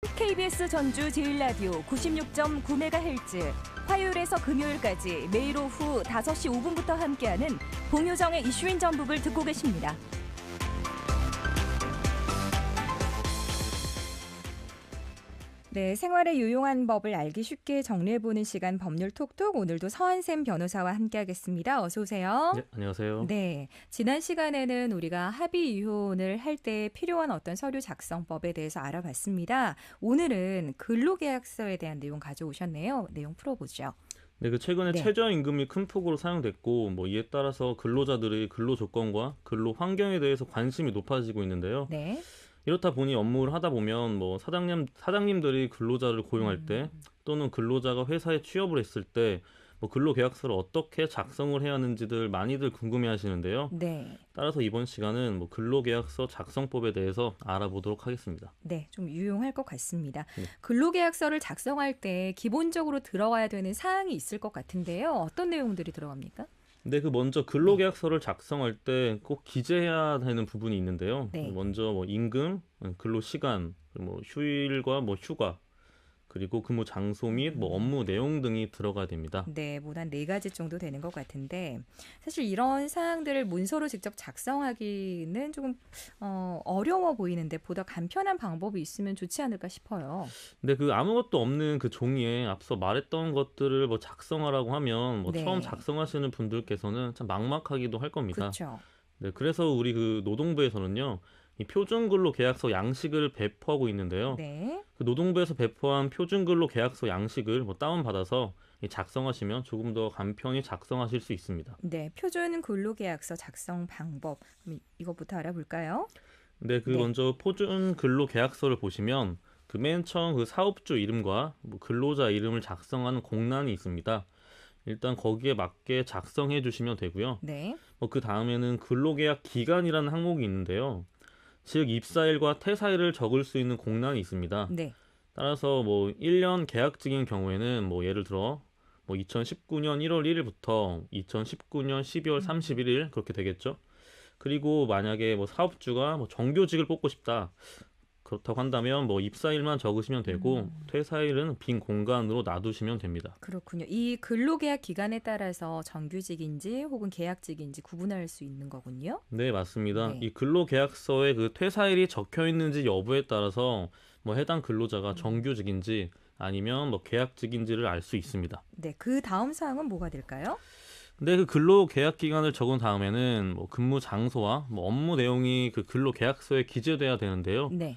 KBS 전주 제일라디오 96.9MHz 화요일에서 금요일까지 매일 오후 5시 5분부터 함께하는 봉효정의 이슈인 전북을 듣고 계십니다. 네, 생활의 유용한 법을 알기 쉽게 정리해보는 시간 법률 톡톡, 오늘도 서한샘 변호사와 함께하겠습니다. 어서 오세요. 네, 안녕하세요. 네, 지난 시간에는 우리가 합의 이혼을 할 때 필요한 어떤 서류 작성법에 대해서 알아봤습니다. 오늘은 근로계약서에 대한 내용 가져오셨네요. 내용 풀어보죠. 네, 최근에 최저임금이 큰 폭으로 사용됐고, 이에 따라서 근로자들의 근로 조건과 근로 환경에 대해서 관심이 높아지고 있는데요. 네. 이렇다 보니 업무를 하다 보면 사장님들이 근로자를 고용할 때 또는 근로자가 회사에 취업을 했을 때 근로계약서를 어떻게 작성을 해야 하는지들 많이들 궁금해하시는데요. 네. 따라서 이번 시간은 근로계약서 작성법에 대해서 알아보도록 하겠습니다. 네, 좀 유용할 것 같습니다. 네. 근로계약서를 작성할 때 기본적으로 들어가야 되는 사항이 있을 것 같은데요. 어떤 내용들이 들어갑니까? 네, 먼저 근로계약서를 작성할 때 꼭 기재해야 되는 부분이 있는데요. 네. 먼저 임금, 근로시간, 휴일과 휴가, 그리고 근무 장소 및 업무 내용 등이 들어가야 됩니다. 네, 한 4가지 정도 되는 것 같은데 사실 이런 사항들을 문서로 직접 작성하기는 조금 어려워 보이는데 보다 간편한 방법이 있으면 좋지 않을까 싶어요. 네, 아무것도 없는 종이에 앞서 말했던 것들을 작성하라고 하면 네. 처음 작성하시는 분들께서는 참 막막하기도 할 겁니다. 그렇죠. 네, 그래서 우리 노동부에서는요, 이 표준근로계약서 양식을 배포하고 있는데요. 네. 노동부에서 배포한 표준근로계약서 양식을 다운받아서 작성하시면 조금 더 간편히 작성하실 수 있습니다. 네, 표준 근로계약서 작성 방법. 그럼 이것부터 알아볼까요? 네, 먼저 표준근로계약서를 보시면 맨 처음 사업주 이름과 근로자 이름을 작성하는 공란이 있습니다. 일단 거기에 맞게 작성해 주시면 되고요. 네. 그 다음에는 근로계약 기간이라는 항목이 있는데요. 즉 입사일과 퇴사일을 적을 수 있는 공란이 있습니다. 네. 따라서 1년 계약직인 경우에는 예를 들어 2019년 1월 1일부터 2019년 12월 31일 그렇게 되겠죠. 그리고 만약에 사업주가 정규직을 뽑고 싶다. 그렇다고 한다면 입사일만 적으시면 되고 퇴사일은 빈 공간으로 놔두시면 됩니다. 그렇군요. 이 근로계약 기간에 따라서 정규직인지 혹은 계약직인지 구분할 수 있는 거군요. 네, 맞습니다. 네. 이 근로계약서에 퇴사일이 적혀 있는지 여부에 따라서 해당 근로자가 정규직인지 아니면 계약직인지를 알 수 있습니다. 네, 그 다음 사항은 뭐가 될까요? 네, 근로계약 기간을 적은 다음에는 근무 장소와 업무 내용이 근로계약서에 기재돼야 되는데요. 네.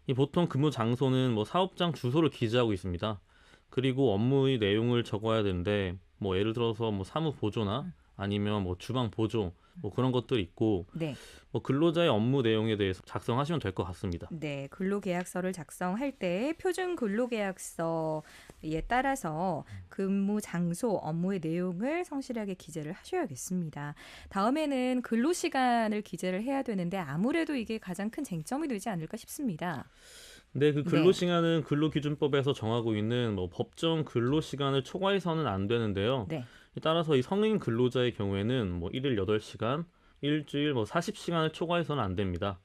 이 보통 근무 장소는 사업장 주소를 기재하고 있습니다. 그리고 업무의 내용을 적어야 되는데 예를 들어서 사무 보조나 아니면 주방 보조 그런 것들이 있고 네. 근로자의 업무 내용에 대해서 작성하시면 될 것 같습니다. 네, 근로계약서를 작성할 때 표준 근로계약서에 따라서 근무 장소, 업무의 내용을 성실하게 기재를 하셔야겠습니다. 다음에는 근로시간을 기재를 해야 되는데 아무래도 이게 가장 큰 쟁점이 되지 않을까 싶습니다. 네, 근로시간은 근로기준법에서 정하고 있는 법정 근로시간을 초과해서는 안 되는데요. 네. 따라서 이 성인 근로자의 경우에는 일일 8시간, 일주일 40시간을 초과해서는 안 됩니다.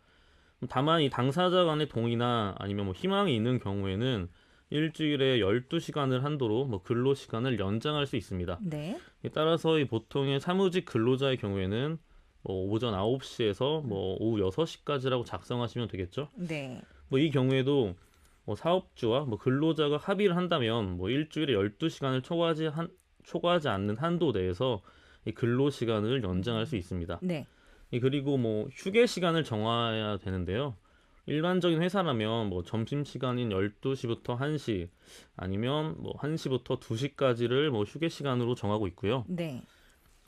다만 이 당사자 간의 동의나 아니면 희망이 있는 경우에는 일주일에 12시간을 한도로 근로시간을 연장할 수 있습니다. 네. 따라서 이 보통의 사무직 근로자의 경우에는 오전 9시에서 오후 6시까지라고 작성하시면 되겠죠. 네. 이 경우에도 사업주와 근로자가 합의를 한다면 일주일에 12시간을 초과하지 않는 한도 내에서 이 근로시간을 연장할 수 있습니다. 네. 그리고 휴게 시간을 정해야 되는데요. 일반적인 회사라면 점심시간인 12시부터 1시 아니면 1시부터 2시까지를 휴게 시간으로 정하고 있고요. 네.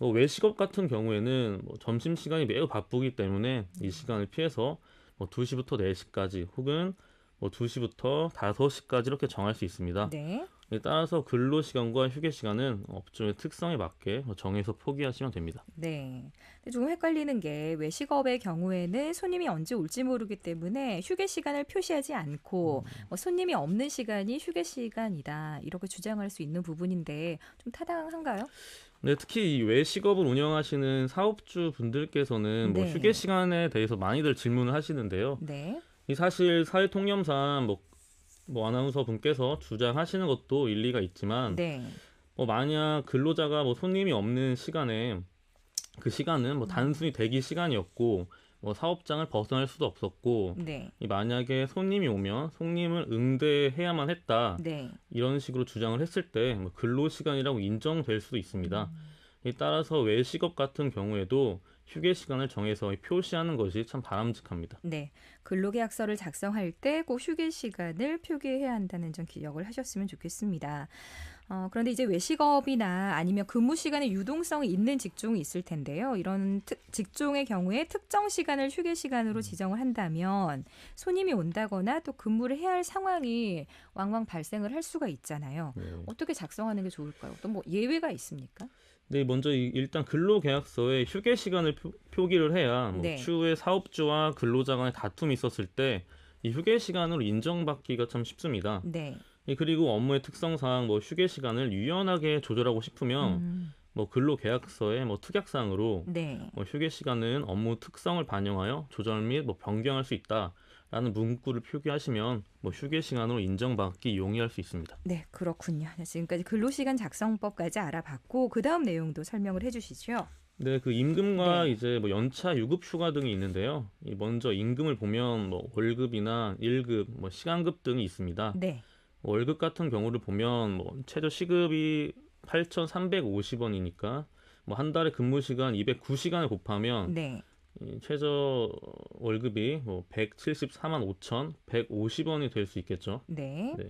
외식업 같은 경우에는 점심시간이 매우 바쁘기 때문에 이 시간을 피해서 2시부터 4시까지 혹은 2시부터 5시까지 이렇게 정할 수 있습니다. 네. 따라서 근로시간과 휴게시간은 업종의 특성에 맞게 정해서 포기하시면 됩니다. 네. 근데 조금 헷갈리는 게 외식업의 경우에는 손님이 언제 올지 모르기 때문에 휴게 시간을 표시하지 않고 손님이 없는 시간이 휴게 시간이다. 이렇게 주장할 수 있는 부분인데 좀 타당한가요? 네, 특히 이 외식업을 운영하시는 사업주 분들께서는 네. 휴게 시간에 대해서 많이들 질문을 하시는데요. 네. 이 사실 사회 통념상 뭐 아나운서 분께서 주장하시는 것도 일리가 있지만 네. 뭐 만약 근로자가 뭐 손님이 없는 시간에 그 시간은 뭐 단순히 대기 시간이었고 뭐 사업장을 벗어날 수도 없었고 네. 이 만약에 손님이 오면 손님을 응대해야만 했다 네. 이런 식으로 주장을 했을 때 뭐 근로 시간이라고 인정될 수도 있습니다. 이 따라서 외식업 같은 경우에도 휴게 시간을 정해서 표시하는 것이 참 바람직합니다. 네. 근로계약서를 작성할 때 꼭 휴게 시간을 표기해야 한다는 점 기억을 하셨으면 좋겠습니다. 그런데 이제 외식업이나 아니면 근무 시간에 유동성이 있는 직종이 있을 텐데요. 이런 직종의 경우에 특정 시간을 휴게 시간으로 지정을 한다면 손님이 온다거나 또 근무를 해야 할 상황이 왕왕 발생을 할 수가 있잖아요. 네. 어떻게 작성하는 게 좋을까요? 또 뭐 예외가 있습니까? 네, 먼저 일단 근로계약서에 휴게 시간을 표기를 해야 뭐 네. 추후에 사업주와 근로자 간의 다툼이 있었을 때 이 휴게 시간으로 인정받기가 참 쉽습니다. 네. 그리고 업무의 특성상 뭐 휴게 시간을 유연하게 조절하고 싶으면 뭐 근로계약서의 뭐 특약사항으로 네. 뭐 휴게 시간은 업무 특성을 반영하여 조절 및 뭐 변경할 수 있다라는 문구를 표기하시면 뭐 휴게 시간으로 인정받기 용이할 수 있습니다. 네, 그렇군요. 지금까지 근로시간 작성법까지 알아봤고 그 다음 내용도 설명을 해주시죠. 네, 그 임금과 네. 이제 뭐 연차, 유급 휴가 등이 있는데요. 먼저 임금을 보면 뭐 월급이나 일급, 뭐 시간급 등이 있습니다. 네. 월급 같은 경우를 보면 뭐 최저 시급이 8,350원이니까 뭐 한 달에 근무 시간 209시간을 곱하면 네. 이 최저 월급이 뭐 174만 5,150원이 될 수 있겠죠. 네. 네.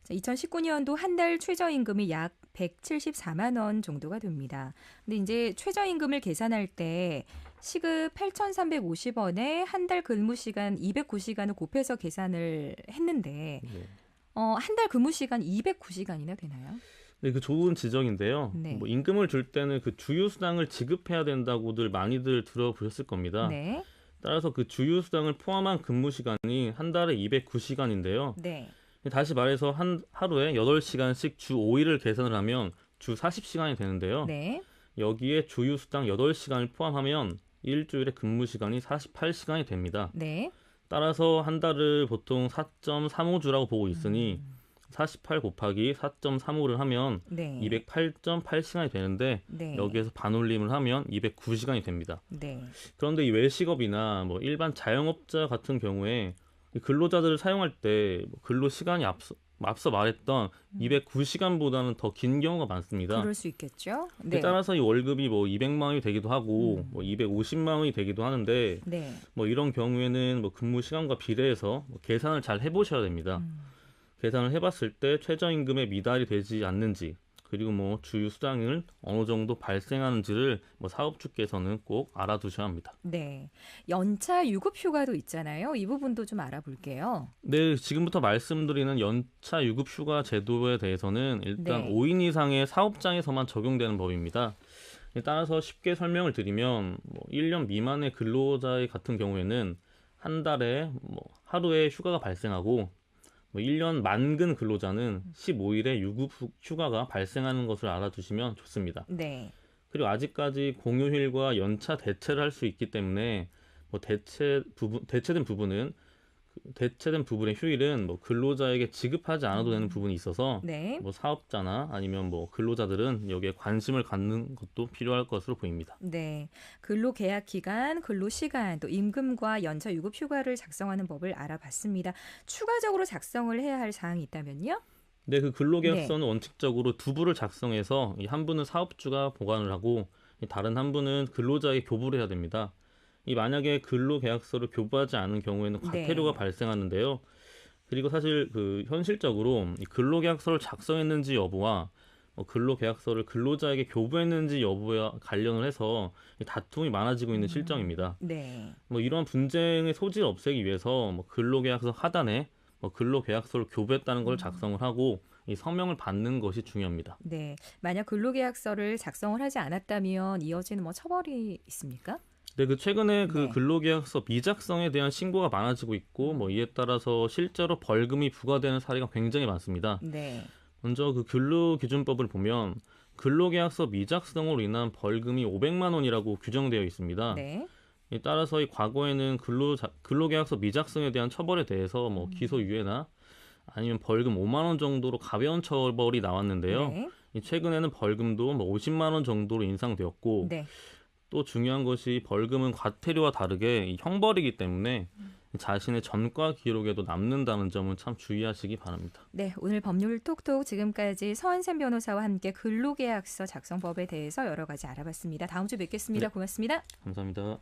2019년도 한 달 최저임금이 약 174만 원 정도가 됩니다. 근데 이제 최저임금을 계산할 때 시급 8,350원에 한 달 근무 시간 209시간을 곱해서 계산을 했는데 네. 한 달 근무 시간 209시간이나 되나요? 네, 그 좋은 지적인데요. 네. 뭐 임금을 줄 때는 그 주휴수당을 지급해야 된다고들 많이들 들어보셨을 겁니다. 네. 따라서 그 주휴수당을 포함한 근무 시간이 한 달에 209시간인데요. 네. 다시 말해서 하루에 8시간씩 주 5일을 계산을 하면 주 40시간이 되는데요. 네. 여기에 주휴수당 8시간을 포함하면 일주일에 근무 시간이 48시간이 됩니다. 네. 따라서 한 달을 보통 4.35주라고 보고 있으니 48 곱하기 4.35를 하면 네. 208.8시간이 되는데 네. 여기에서 반올림을 하면 209시간이 됩니다. 네. 그런데 이 외식업이나 뭐 일반 자영업자 같은 경우에 이 근로자들을 사용할 때 근로 시간이 앞서 말했던 209시간보다는 더 긴 경우가 많습니다. 그럴 수 있겠죠. 네. 따라서 이 월급이 뭐 200만 원이 되기도 하고 뭐 250만 원이 되기도 하는데 네. 뭐 이런 경우에는 뭐 근무 시간과 비례해서 뭐 계산을 잘 해보셔야 됩니다. 계산을 해봤을 때 최저임금에 미달이 되지 않는지 그리고 뭐 주휴 수당을 어느 정도 발생하는지를 뭐 사업주께서는 꼭 알아두셔야 합니다. 네. 연차 유급 휴가도 있잖아요. 이 부분도 좀 알아볼게요. 네, 지금부터 말씀드리는 연차 유급 휴가 제도에 대해서는 일단 네. 5인 이상의 사업장에서만 적용되는 법입니다. 따라서 쉽게 설명을 드리면 뭐 1년 미만의 근로자 같은 경우에는 한 달에 뭐 하루에 휴가가 발생하고 뭐 1년 만근 근로자는 15일의 유급 휴가가 발생하는 것을 알아두시면 좋습니다. 네. 그리고 아직까지 공휴일과 연차 대체를 할 수 있기 때문에 뭐 대체된 부분의 휴일은 뭐 근로자에게 지급하지 않아도 되는 부분이 있어서 네. 뭐 사업자나 아니면 뭐 근로자들은 여기에 관심을 갖는 것도 필요할 것으로 보입니다. 네. 근로 계약 기간, 근로 시간, 또 임금과 연차 유급 휴가를 작성하는 법을 알아봤습니다. 추가적으로 작성을 해야 할 사항이 있다면요? 네, 그 근로계약서는 원칙적으로 두 부를 작성해서 이 한 분은 사업주가 보관을 하고 이 다른 한 분은 근로자에게 교부를 해야 됩니다. 이 만약에 근로계약서를 교부하지 않은 경우에는 과태료가 네. 발생하는데요. 그리고 사실 그 현실적으로 이 근로계약서를 작성했는지 여부와 근로계약서를 근로자에게 교부했는지 여부와 관련을 해서 이 다툼이 많아지고 있는 실정입니다. 네. 뭐 이런 분쟁의 소지를 없애기 위해서 뭐 근로계약서 하단에 뭐 근로계약서를 교부했다는 걸 작성을 하고 이 서명을 받는 것이 중요합니다. 네. 만약 근로계약서를 작성을 하지 않았다면 이어지는 뭐 처벌이 있습니까? 네, 그 최근에 그 네. 근로계약서 미작성에 대한 신고가 많아지고 있고 뭐 이에 따라서 실제로 벌금이 부과되는 사례가 굉장히 많습니다. 네. 먼저 그 근로기준법을 보면 근로계약서 미작성으로 인한 벌금이 500만 원이라고 규정되어 있습니다. 네. 따라서 이 과거에는 근로계약서 미작성에 대한 처벌에 대해서 뭐 기소유예나 아니면 벌금 5만 원 정도로 가벼운 처벌이 나왔는데요. 네. 이 최근에는 벌금도 뭐 50만 원 정도로 인상되었고 네. 또 중요한 것이 벌금은 과태료와 다르게 이 형벌이기 때문에 자신의 전과 기록에도 남는다는 점은 참 주의하시기 바랍니다. 네, 오늘 법률 톡톡 지금까지 서한샘 변호사와 함께 근로계약서 작성법에 대해서 여러 가지 알아봤습니다. 다음 주 뵙겠습니다. 네. 고맙습니다. 감사합니다.